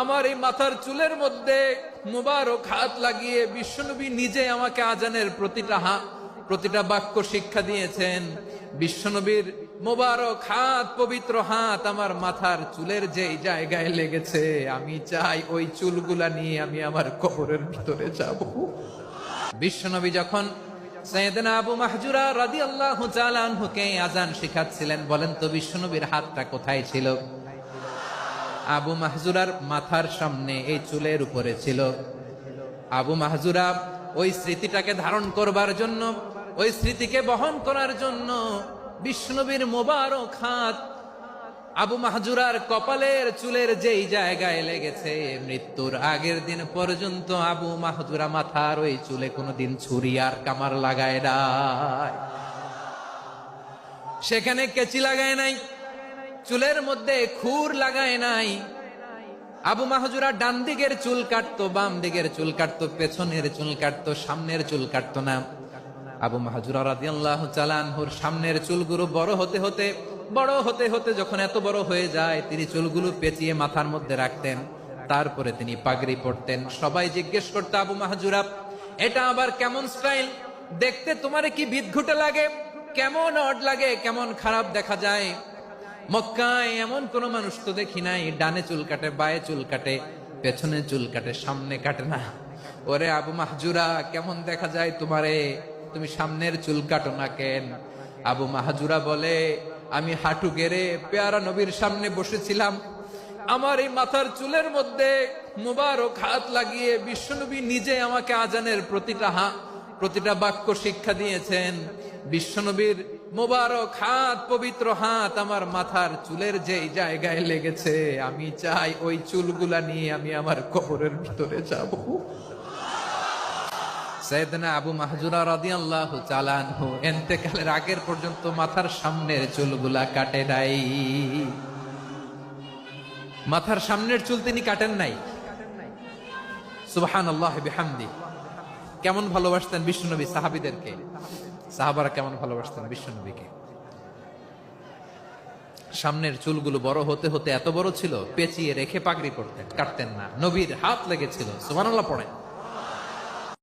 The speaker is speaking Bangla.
আমার এই মাথার চুলের মধ্যে মুবারক হাত লাগিয়ে বিশ্বনবী নিজে আমাকে আজানের প্রতিটা বাক্য শিক্ষা দিয়েছেন। বিশ্বনবীর মোবারক হাত, পবিত্র হাত আমার মাথার চুলের যেই জায়গায় লেগেছে, আমি চাই ওই চুলগুলা নিয়ে আমি আমার কবরের ভিতরে যাব। বিশ্বনবী যখন সাইয়েদনা আবু মাহজুরা রাদিয়াল্লাহু তাআলা আনহুকে আযান শিখাচ্ছিলেন, বলেন তো বিশ্বনবীর হাতটা কোথায় ছিল? আবু মাহজুরার মাথার সামনে, এই চুলের উপরে ছিল। আবু মাহজুরা ওই স্মৃতিটাকে ধারণ করবার জন্য, ওই স্মৃতিকে বহন করার জন্য বিশ্বনবীর মোবারক হাত আবু মাহজুরার কপালের চুলের যেই জায়গায় লেগেছে, মৃত্যুর আগের দিন পর্যন্ত আবু মাহজুরা মাথার ওই চুলে কোনোদিন ছুরি আর কামার লাগায় নাই, সেখানে কেচি লাগায় নাই, চুলের মধ্যে খুর লাগায় নাই। আবু মাহজুরা ডান দিকের চুল কাটতো, বাম দিকের চুল কাটতো, পেছনের চুল কাটতো, সামনের চুল কাটতো না। আবু মাহজুরা রাদিয়াল্লাহু তাআলা আনহুর সামনের চুলগুলো বড় হতে হতে যখন এত বড় হয়ে যায়, তিনি চুলগুলো পেঁচিয়ে মাথার মধ্যে রাখতেন, তারপরে তিনি পাগড়ি পরতেন। সবাই জিজ্ঞেস করতো, আবু মাহজুরা এটা আবার কেমন স্টাইল? দেখতে তোমারে কি বিদঘুটে লাগে? কেমন অড লাগে? কেমন খারাপ দেখা যায়? মক্কায় এমন কোন মানুষ তো দেখি নাই, ডানে চুল কাটে, বায়ে চুল কাটে, পেছনে চুল কাটে, সামনে কাটে না। ওরে আবু মাহজুরা, কেমন দেখা যায় তোমারে? তুমি সামনের চুল কাটো না কেন? আবু মাহজুরা বলে, আমি হাঁটু গেড়ে পেয়ারা নবীর সামনে বসেছিলাম, আমার এই মাথার চুলের মধ্যে মুবারক হাত লাগিয়ে বিশ্বনবী নিজে আমাকে আজানের প্রতিটা বাক্য শিক্ষা দিয়েছেন। বিশ্বনবীর মোবারক হাত, পবিত্র হাত আমার মাথার চুলের যেই জায়গায় লেগেছে, আমি চাই ওই চুলগুলা নিয়ে আমি আমার কবরের ভিতরে যাব। সাইয়েদনা আবু মাহজুরা রাদিয়াল্লাহু তাআলা আনহু ইন্তেকালের আগের পর্যন্ত মাথার সামনের চুলগুলা কাটে নাই। মাথার সামনের চুল তিনি কাটেন নাই। সুবহানাল্লাহি বিহামদি। কেমন ভালোবাসতেন বিশ্বনবী সাহাবীদেরকে, সাহাবারা কেমন ভালোবাসতেন বিশ্বনবীকে। সামনের চুলগুলো বড় হতে হতে এত বড় ছিল, পেঁচিয়ে রেখে পাগড়ি পরতেন, কাটতেন না। নবীর হাত লেগেছিল, সুবহানাল্লাহ পড়েন।